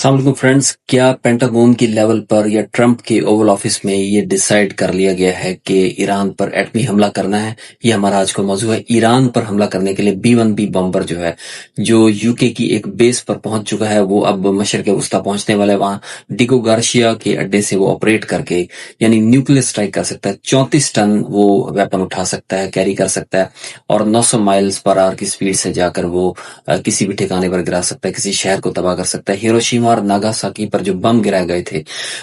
अस्सलाम वालेकुम फ्रेंड्स, क्या पेंटागन की लेवल पर या ट्रंप के ओवल ऑफिस में ये डिसाइड कर लिया गया है कि ईरान पर एटमी हमला करना है? ये हमारा आज का मौजू है। ईरान पर हमला करने के लिए B-1B बम्बर जो है, जो यूके की एक बेस पर पहुंच चुका है, वो अब मशरक वस्ता पहुंचने वाला है। वहां डिगो गार्शिया के अड्डे से वो ऑपरेट करके यानी न्यूक्लियर स्ट्राइक कर सकता है। 34 टन वो वेपन उठा सकता है, कैरी कर सकता है, और 900 माइल्स पर आवर की स्पीड से जाकर वो किसी भी ठिकाने पर गिरा सकता है, किसी शहर को तबाह कर सकता है। हिरोशिमा और नागासाकी पर जो बम गिराए गए थे,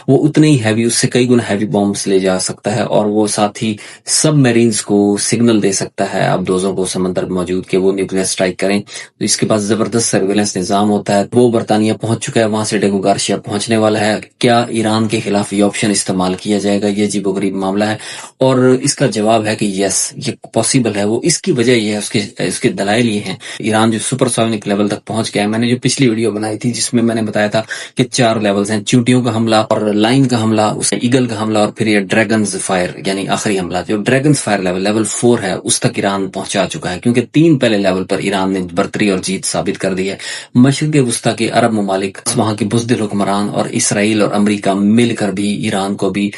वो उतने ही हैवी, उससे कई गुना हैवी बॉम्ब्स ले जा सकता है, और वो साथ ही सब मेरीन्स को सिग्नल दे सकता है आबदोजों को समंदर में मौजूद कि वो न्यूक्लियर स्ट्राइक करें। तो इसके पास जबरदस्त सर्विलेंस निजाम होता है। वो बर्तानिया पहुंच चुका है, वहां से डेगो गार्शिया पहुंचने वाला है। क्या ईरान के खिलाफ ये ऑप्शन इस्तेमाल किया जाएगा? ये अजीबोगरीब मामला है, और इसका जवाब है कि यस, ये पॉसिबल है। वो इसकी वजह ये है, उसके दलाइल ये हैं। ईरान जो सुपरसोनिक लेवल तक पहुंच गया है, मैंने जो पिछली वीडियो बनाई थी जिसमें मैंने बताया था कि 4 लेवल्स हैं: चींटियों का हमला, और लाइन का हमला, उसके ईगल का हमला, और फिर ये ड्रैगन्स फायर यानी आखिरी हमला। जो ड्रैगन्स फायर लेवल 4 है, उस तक ईरान पहुंचा चुका है, क्योंकि 3 पहले लेवल पर ईरान ने बर्तरी और जीत साबित कर दी है। मशरिक वस्ता के अरब ममालिक, वहां के बुज़दिल हुक्मरान और इसराइल और अमरीका मिलकर भी ईरान को भी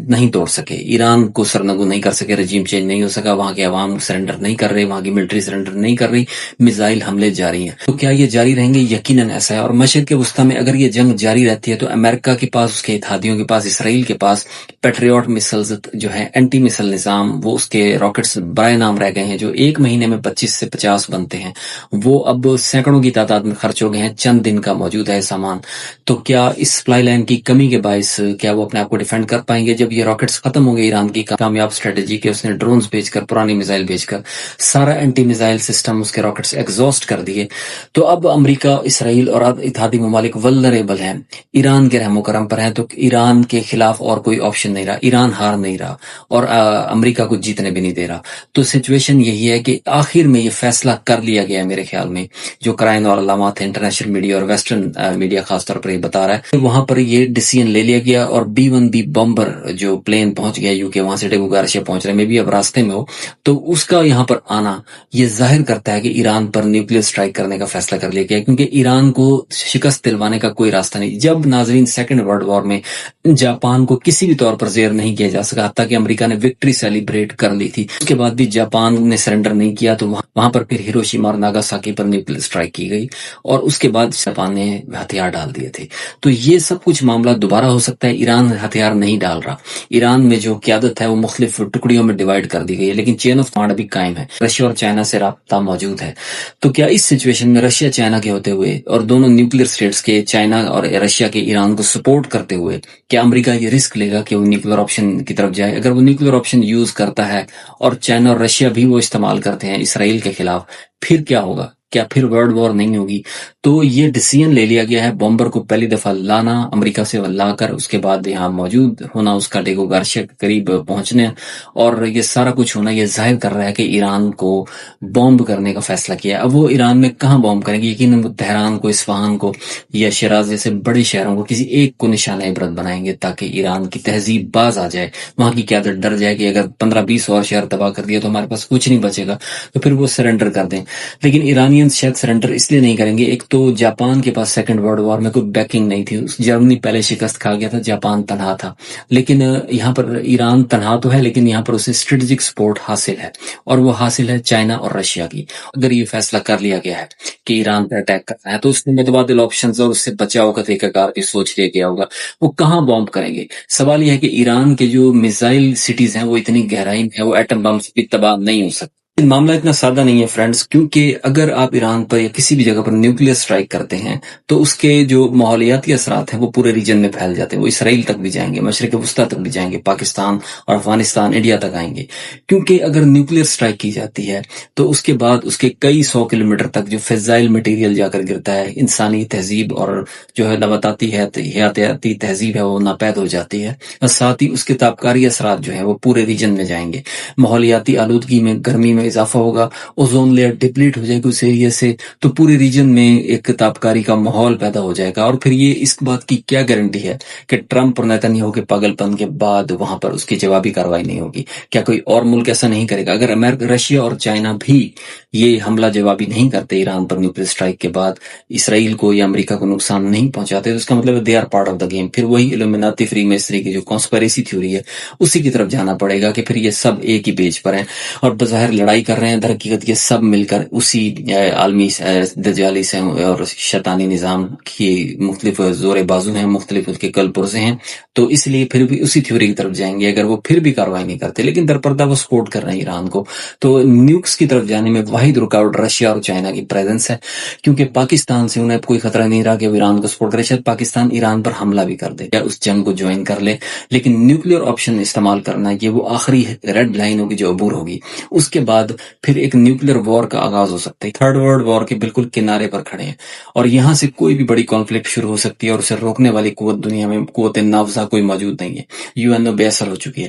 नहीं तोड़ सके, ईरान को सरनगू नहीं कर सके, रजीम चेंज नहीं हो सका, वहां के अवाम सरेंडर नहीं कर रहे, वहां की मिलिट्री सरेंडर नहीं कर रही, मिसाइल हमले जारी हैं। तो क्या ये जारी रहेंगे? यकीनन ऐसा है। और मशरिक वस्ता में अगर ये जंग जारी रहती है तो अमेरिका के पास, उसके इत्तेहादियों के पास, इसराइल के पास पेट्रियट मिसाइल्स जो है, एंटी मिसाइल निजाम, वो उसके रॉकेट्स बराए नाम रह गए हैं, जो एक महीने में 25 से 50 बनते हैं, वो अब सैकड़ों की तादाद में खर्च हो गए हैं। चंद दिन का मौजूद है सामान। तो क्या इस सप्लाई लाइन की कमी के बायस क्या वो अपने आप को डिफेंड कर पाएंगे? जब ये रॉकेट्स खत्म होंगे, ईरान की कामयाब स्ट्रेटेजी के उसने ड्रोन्स भेजकर, पुरानी मिसाइल भेजकर सारा एंटी मिसाइल सिस्टम, उसके रॉकेट्स एग्जॉस्ट कर दिए, तो अब अमेरिका, इसराइल और इत्तेहादी ममालिक वल्नरेबल हैं, ईरान के रहमो करम पर हैं। तो ईरान के खिलाफ और कोई ऑप्शन नहीं रहा, ईरान हार नहीं रहा, और अमेरिका को जीतने भी नहीं दे रहा। तो सिचुएशन यही है कि आखिर में ये फैसला कर लिया गया है मेरे ख्याल में, जो क्राइन और अलामात है, इंटरनेशनल मीडिया और वेस्टर्न मीडिया खासतौर पर ये बता रहा है, तो वहां पर ये डिसीजन ले लिया गया। और B-1B बम्बर जो प्लेन पहुंच गया यूके, वहां से डेगो गार्शिया पहुंच रहे, में भी अब रास्ते में हो, तो उसका यहाँ पर आना ये जाहिर करता है कि ईरान पर न्यूक्लियर स्ट्राइक करने का फैसला कर लिया गया, क्योंकि ईरान को शिकस्त दिलवाने का कोई रास्ता नहीं। जब नाजरीन सेकेंड वर्ल्ड वॉर में जापान को किसी भी तौर पर जेर नहीं किया जा सका, हत्ता कि अमेरिका ने विक्ट्री सेलिब्रेट कर ली थी, उसके बाद भी जापान ने सरेंडर नहीं किया, तो वहां पर फिर हिरोशिमा और नागासाकी पर न्यूक्लियर स्ट्राइक की गई, और उसके बाद जापान ने हथियार डाल दिए थे। तो ये सब कुछ मामला दोबारा हो सकता है। ईरान हथियार नहीं डाल रहा, ईरान में जो क्यादत है वो मुख्तलिफ टुकड़ियों में डिवाइड कर दी गई है, लेकिन चेन ऑफ कमांड अभी कायम है, रशिया और चाइना से राब्ता मौजूद है। तो क्या इस सिचुएशन में रशिया चाइना के होते हुए, और दोनों न्यूक्लियर स्टेट्स के, चाइना और रशिया के ईरान को सपोर्ट करते हुए, क्या अमेरिका ये रिस्क लेगा कि वो न्यूक्लियर ऑप्शन की तरफ जाए? अगर वो न्यूक्लियर ऑप्शन यूज करता है और चाइना और रशिया भी वो इस्तेमाल करते हैं इसराइल के खिलाफ, फिर क्या होगा? क्या फिर वर्ल्ड वॉर नहीं होगी? तो ये डिसीजन ले लिया गया है बॉम्बर को पहली दफा लाना, अमेरिका से लाकर उसके बाद यहाँ मौजूद होना, उसका डेगो गार्शिया के करीब पहुंचने, और ये सारा कुछ होना ये जाहिर कर रहा है कि ईरान को बॉम्ब करने का फैसला किया। अब वो ईरान में कहाँ बॉम्ब करेंगे? यकीनन वो तेहरान को, इस्फहान को या शिराज जैसे बड़े शहरों को किसी एक को निशाना इबरत बनाएंगे, ताकि ईरान की तहजीब बाज आ जाए, वहां की क्यादत डर जाए कि अगर 15-20 और शहर तबाह कर दिया तो हमारे पास कुछ नहीं बचेगा, तो फिर वो सरेंडर कर दें। लेकिन ईरानियन शायद सरेंडर इसलिए नहीं करेंगे, एक तो जापान के पास सेकंड वर्ल्ड वॉर में कोई बैकिंग नहीं थी, जर्मनी पहले शिकस्त खा गया था, जापान तनहा था, लेकिन यहाँ पर ईरान तनहा तो है, लेकिन यहाँ पर उसे स्ट्रेटेजिक सपोर्ट हासिल है, और वो हासिल है चाइना और रशिया की। अगर ये फैसला कर लिया गया है कि ईरान पर अटैक करना है, तो उसने मुतबादिल ऑप्शन और उससे बचाव का तरीकाकार भी सोच लिया गया होगा। वो कहाँ बॉम्ब करेंगे? सवाल यह है कि ईरान के जो मिसाइल सिटीज हैं वो इतनी गहराई में है, वो एटम बम से भी तबाह नहीं हो सकते। मामला इतना सादा नहीं है फ्रेंड्स, क्योंकि अगर आप ईरान पर या किसी भी जगह पर न्यूक्लियर स्ट्राइक करते हैं तो उसके जो माहौलियाती असरात हैं वो पूरे रीजन में फैल जाते हैं, वो इसराइल तक भी जाएंगे, मशरिक वस्ता तक भी जाएंगे, पाकिस्तान और अफगानिस्तान, इंडिया तक आएंगे। क्योंकि अगर न्यूक्लियर स्ट्राइक की जाती है तो उसके बाद उसके कई 100 किलोमीटर तक जो फिजाइल मटीरियल जाकर गिरता है, इंसानी तहजीब और जो है नबाताती है, हयातियाती तहजीब है, वो नापैद हो जाती है, और साथ ही उसके ताबकारी असरात जो है वो पूरे रीजन में जाएंगे। माहौलियाती आलूदगी में, गर्मी में इजाफा होगा, ओजोन लेयर डिप्लीट हो जाएगी उस एरिया से, तो पूरे रीजन में एक तापकारी का माहौल पैदा हो जाएगा। और फिर ये इस बात की क्या गारंटी है कि ट्रंप और नेतन्याहू के पागलपन के बाद वहां पर उसकी जवाबी कार्रवाई नहीं होगी? क्या कोई और मुल्क ऐसा नहीं करेगा? अगर अमेरिका, रशिया और चाइना भी یہ حملہ جوابی نہیں کرتے ایران پر نیوکلیر اسٹرائک کے بعد، اسرائیل کو یا امریکہ کو نقصان نہیں پہنچاتے، تو اس کا مطلب they are part of the game. پھر وہی الومناتی فری میسری کی جو کانسپریسی تھیوری ہے اسی کی طرف جانا پڑے گا کہ پھر یہ سب ایک ہی پیج پر ہیں اور بظاہر لڑائی کر رہے ہیں، در حقیقت یہ سب مل کر اسی عالمی دجالی سے اور شیطانی نظام کی مختلف زور بازو ہیں، مختلف اس کے کل پرزے ہیں. تو اس لیے پھر بھی اسی تھیوری کی طرف جائیں گے اگر وہ پھر بھی کاروائی نہیں کرتے، لیکن در پردہ وہ سپورٹ کر رہے ہیں ایران کو. تو نیوکس کی طرف جانے میں واحد رکاوٹ رشیا اور چائنا کی پریزنس ہے، کیونکہ پاکستان سے انہیں کوئی خطرہ نہیں رہا کہ وہ ایران کو سپورٹ کرے. شاید پاکستان ایران پر حملہ بھی کر دے یا اس جنگ کو جوائن کر لے، لیکن نیوکلیئر آپشن استعمال کرنا یہ وہ آخری ریڈ لائن ہوگی جو عبور ہوگی. اس کے بعد پھر ایک نیوکلیئر وار کا آغاز ہو سکتا ہے. تھرڈ ورلڈ وار کے بالکل کنارے پر کھڑے ہیں اور یہاں سے کوئی بھی بڑی کانفلکٹ شروع ہو سکتی ہے اور اسے روکنے والی قوت دنیا میں قوت نافذہ کوئی موجود نہیں ہے. UN بے اثر ہو چکی ہے.